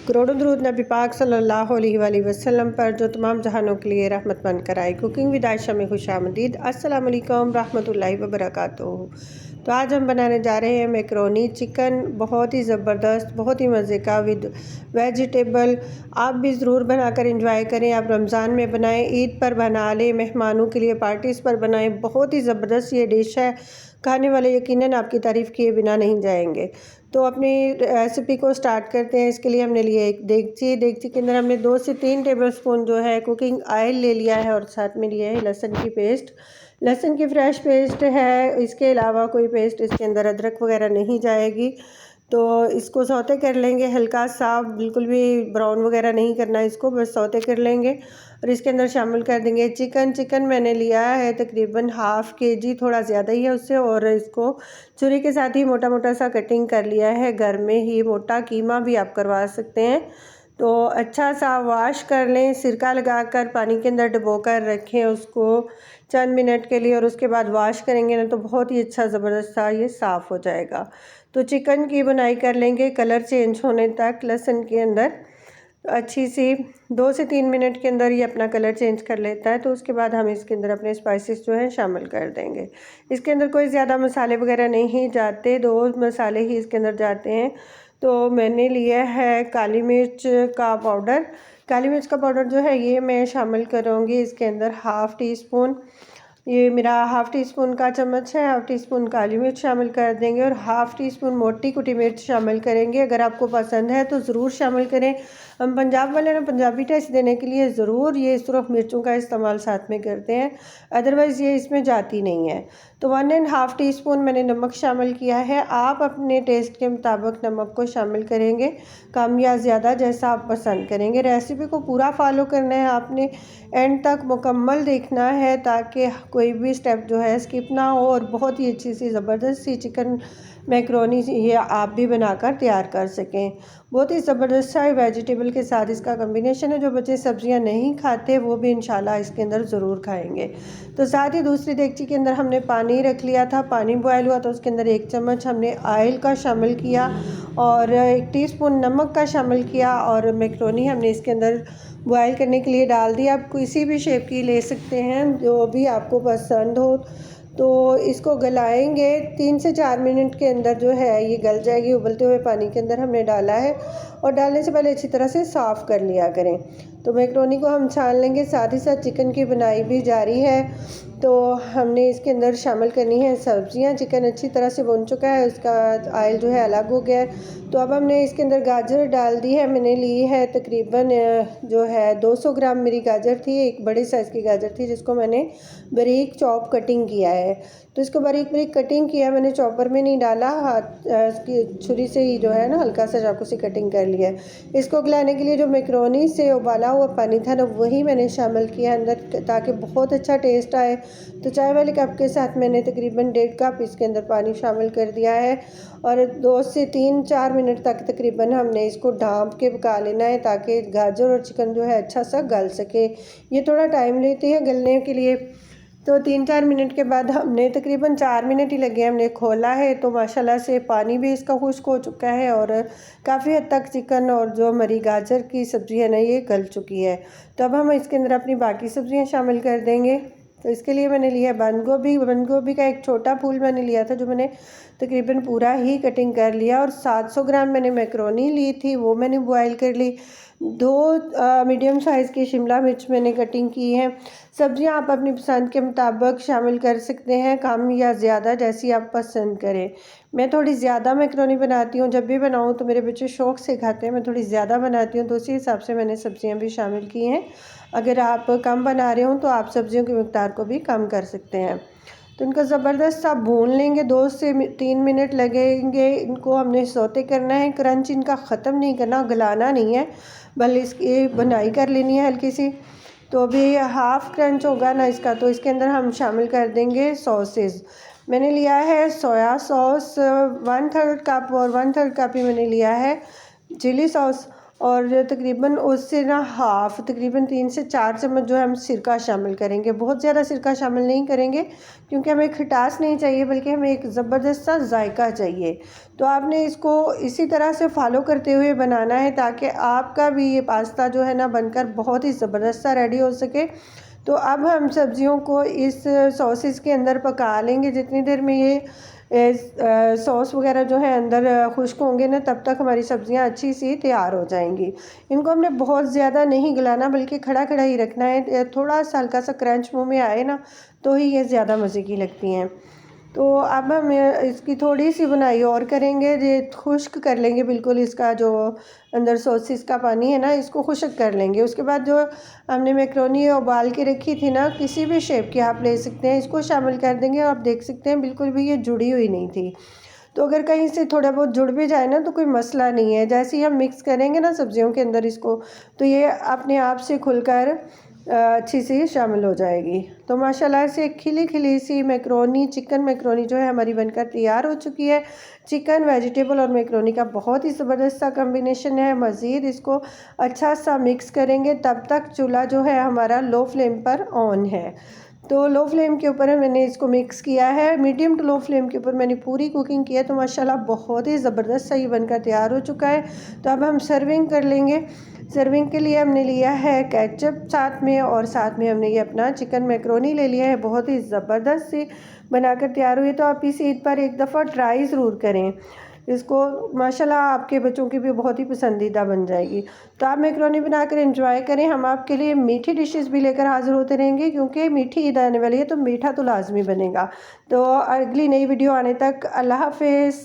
करोड़ों दुरूद नबी पाक सल्लल्लाहु अलैहि वसल्लम पर जो तमाम जहानों के लिए रहमत बनकर आए। कुकिंग विद आयशा में खुशामदीद। अस्सलाम वालेकुम रहमतुल्लाहि व बरकातुहू। तो आज हम बनाने जा रहे हैं मैकरोनी चिकन, बहुत ही ज़बरदस्त, बहुत ही मज़े का विद वेजिटेबल। आप भी ज़रूर बनाकर इंजॉय करें। आप रमज़ान में बनाएं, ईद पर बना लें, मेहमानों के लिए पार्टीज़ पर बनाएं। बहुत ही ज़बरदस्त ये डिश है, खाने वाले यकीनन आपकी तारीफ़ किए बिना नहीं जाएंगे। तो अपनी रेसिपी को स्टार्ट करते हैं। इसके लिए हमने लिए एक देगची के अंदर हमने 2 से 3 टेबलस्पून जो है कुकिंग ऑयल ले लिया है और साथ में लिया है लहसुन की पेस्ट। लहसुन की फ्रेश पेस्ट है, इसके अलावा कोई पेस्ट इसके अंदर अदरक वगैरह नहीं जाएगी। तो इसको सौते कर लेंगे हल्का सा, बिल्कुल भी ब्राउन वगैरह नहीं करना, इसको बस सौते कर लेंगे। और इसके अंदर शामिल कर देंगे चिकन मैंने लिया है तकरीबन हाफ़ केजी, थोड़ा ज़्यादा ही है उससे। और इसको छुरी के साथ ही मोटा मोटा सा कटिंग कर लिया है। घर में ही मोटा कीमा भी आप करवा सकते हैं। तो अच्छा सा वॉश कर लें, सिरका लगाकर पानी के अंदर डुबो कर रखें उसको चंद मिनट के लिए। और उसके बाद वॉश करेंगे ना तो बहुत ही अच्छा ज़बरदस्त सा ये साफ़ हो जाएगा। तो चिकन की बुनाई कर लेंगे कलर चेंज होने तक लहसुन के अंदर अच्छी सी 2 से 3 मिनट के अंदर ये अपना कलर चेंज कर लेता है। तो उसके बाद हम इसके अंदर अपने स्पाइसेस जो हैं शामिल कर देंगे। इसके अंदर कोई ज़्यादा मसाले वगैरह नहीं जाते, 2 मसाले ही इसके अंदर जाते हैं। तो मैंने लिया है काली मिर्च का पाउडर। काली मिर्च का पाउडर जो है ये मैं शामिल करूँगी इसके अंदर हाफ़ टी स्पून। ये मेरा हाफ़ टी स्पून का चम्मच है। हाफ़ टी स्पून काली मिर्च शामिल कर देंगे और हाफ़ टी स्पून मोटी कुटी मिर्च शामिल करेंगे। अगर आपको पसंद है तो ज़रूर शामिल करें। हम पंजाब वाले ना पंजाबी टेस्ट देने के लिए ज़रूर ये सुरख मिर्चों का इस्तेमाल साथ में करते हैं, अदरवाइज़ ये इसमें जाती नहीं है। तो 1½ टी स्पून मैंने नमक शामिल किया है। आप अपने टेस्ट के मुताबिक नमक को शामिल करेंगे, कम या ज़्यादा जैसा आप पसंद करेंगे। रेसिपी को पूरा फॉलो करना है आपने, एंड तक मुकम्मल देखना है ताकि कोई भी स्टेप जो है स्किप ना हो। और बहुत ही अच्छी सी ज़बरदस्त सी चिकन मैकरोनी ये आप भी बनाकर तैयार कर सकें। बहुत ही ज़बरदस्त सा वेजिटेबल के साथ इसका कॉम्बिनेशन है। जो बच्चे सब्जियां नहीं खाते वो भी इंशाल्लाह इसके अंदर ज़रूर खाएंगे। तो साथ ही दूसरी देगची के अंदर हमने पानी रख लिया था, पानी बॉयल हुआ तो उसके अंदर 1 चम्मच हमने ऑयल का शामिल किया और 1 टीस्पून नमक का शामिल किया। और मैकरोनी हमने इसके अंदर बॉयल करने के लिए डाल दिया। आप किसी भी शेप की ले सकते हैं जो भी आपको पसंद हो। तो इसको गलाएंगे 3 से 4 मिनट के अंदर जो है ये गल जाएगी। उबलते हुए पानी के अंदर हमने डाला है और डालने से पहले अच्छी तरह से साफ़ कर लिया करें। तो मैकरोनी को हम छान लेंगे। साथ ही साथ चिकन की बुनाई भी जारी है। तो हमने इसके अंदर शामिल करनी है सब्जियां। चिकन अच्छी तरह से भुन चुका है, उसका ऑयल जो है अलग हो गया है। तो अब हमने इसके अंदर गाजर डाल दी है। मैंने ली है तकरीबन जो है 200 ग्राम मेरी गाजर थी, एक बड़ी साइज़ की गाजर थी जिसको मैंने बारीक चॉप कटिंग किया है। तो इसको बारीक बारीक कटिंग किया मैंने, चॉपर में नहीं डाला, हाथ की छुरी से ही जो है ना हल्का सा चाकू से कटिंग कर लिया है। इसको गलाने के लिए जो मैकरोनी से उबाला हुआ पानी था ना वही मैंने शामिल किया अंदर ताकि बहुत अच्छा टेस्ट आए। तो चाय वाले कप के साथ मैंने तकरीबन 1.5 कप इसके अंदर पानी शामिल कर दिया है। और 2 से 3-4 मिनट तक तकरीबन हमने इसको ढाँप के पका लेना है ताकि गाजर और चिकन जो है अच्छा सा गल सके। ये थोड़ा टाइम लेती है गलने के लिए। तो 3-4 मिनट के बाद हमने तकरीबन 4 मिनट ही लगे, हमने खोला है तो माशाल्लाह से पानी भी इसका खुश्क हो चुका है और काफ़ी हद तक चिकन और जो मरी गाजर की सब्ज़ी है ना ये गल चुकी है। तो अब हम इसके अंदर अपनी बाकी सब्ज़ियां शामिल कर देंगे। तो इसके लिए मैंने लिया बंद गोभी का एक छोटा फूल मैंने लिया था जो मैंने तकरीबन पूरा ही कटिंग कर लिया। और 700 ग्राम मैंने मैकरोनी ली थी, वो मैंने बॉयल कर ली। 2 मीडियम साइज़ की शिमला मिर्च मैंने कटिंग की है। सब्जियां आप अपनी पसंद के मुताबिक शामिल कर सकते हैं, कम या ज़्यादा जैसी आप पसंद करें। मैं थोड़ी ज़्यादा मैकरोनी बनाती हूँ, जब भी बनाऊँ तो मेरे बच्चे शौक़ से खाते हैं। मैं थोड़ी ज़्यादा बनाती हूँ तो उसी हिसाब से मैंने सब्जियां भी शामिल की हैं। अगर आप कम बना रहे हो तो आप सब्जियों की मिक़दार को भी कम कर सकते हैं। तो इनको ज़बरदस्त सा भून लेंगे, 2 से 3 मिनट लगेंगे। इनको हमने सौते करना है, क्रंच इनका ख़त्म नहीं करना, गलाना नहीं है, बल्कि इसकी बुनाई कर लेनी है हल्की सी। तो अभी हाफ़ क्रंच होगा ना इसका, तो इसके अंदर हम शामिल कर देंगे सॉसेस। मैंने लिया है सोया सॉस 1/3 कप और 1/3 कप ही मैंने लिया है चिली सॉस। और तकरीबन उससे ना हाफ़ तकरीबन 3 से 4 चम्मच जो है हम सिरका शामिल करेंगे। बहुत ज़्यादा सिरका शामिल नहीं करेंगे क्योंकि हमें खटास नहीं चाहिए, बल्कि हमें एक ज़बरदस्त सा जायका चाहिए। तो आपने इसको इसी तरह से फ़ॉलो करते हुए बनाना है ताकि आपका भी ये पास्ता जो है ना बनकर बहुत ही ज़बरदस्त सा रेडी हो सके। तो अब हम सब्ज़ियों को इस सॉसेस के अंदर पका लेंगे। जितनी देर में ये सॉस वगैरह जो है अंदर खुश्क होंगे ना, तब तक हमारी सब्ज़ियां अच्छी सी तैयार हो जाएंगी। इनको हमने बहुत ज़्यादा नहीं गलाना, बल्कि खड़ा खड़ा ही रखना है। थोड़ा सा हल्का सा क्रंच मुंह में आए ना, तो ही ये ज़्यादा मज़े की लगती हैं। तो अब हम इसकी थोड़ी सी बुनाई और करेंगे। ये खुश्क कर लेंगे बिल्कुल, इसका जो अंदर सॉसेस का पानी है ना, इसको खुश्क कर लेंगे। उसके बाद जो हमने मैक्रोनी उबाल के रखी थी ना, किसी भी शेप की आप ले सकते हैं, इसको शामिल कर देंगे। आप देख सकते हैं बिल्कुल भी ये जुड़ी हुई नहीं थी। तो अगर कहीं से थोड़ा बहुत जुड़ भी जाए ना, तो कोई मसला नहीं है। जैसे ही हम मिक्स करेंगे ना सब्जियों के अंदर इसको, तो ये अपने आप से खुलकर अच्छी सी शामिल हो जाएगी। तो माशाल्लाह से खिली खिली सी मैक्रोनी, चिकन मैक्रोनी जो है हमारी बनकर तैयार हो चुकी है। चिकन, वेजिटेबल और मैक्रोनी का बहुत ही ज़बरदस्त सा कम्बिनेशन है। मज़ीद इसको अच्छा सा मिक्स करेंगे, तब तक चूल्हा जो है हमारा लो फ्लेम पर ऑन है। तो लो फ्लेम के ऊपर मैंने इसको मिक्स किया है। मीडियम टू लो फ्लेम के ऊपर मैंने पूरी कुकिंग की है। तो माशाल्लाह बहुत ही ज़बरदस्त सा ये बनकर तैयार हो चुका है। तो अब हम सर्विंग कर लेंगे। सर्विंग के लिए हमने लिया है केचप साथ में, और साथ में हमने ये अपना चिकन मैक्रोनी ले लिया है। बहुत ही ज़बरदस्त सी बनाकर तैयार हुई। तो आप इस ईद पर एक दफ़ा ट्राई ज़रूर करें इसको। माशाल्लाह आपके बच्चों की भी बहुत ही पसंदीदा बन जाएगी। तो आप मैक्रोनी बनाकर एंजॉय करें। हम आपके लिए मीठी डिशेस भी लेकर हाज़िर होते रहेंगे, क्योंकि मीठी ईद आने वाली है, तो मीठा तो लाजमी बनेगा। तो अगली नई वीडियो आने तक अल्लाह हाफ़िज़।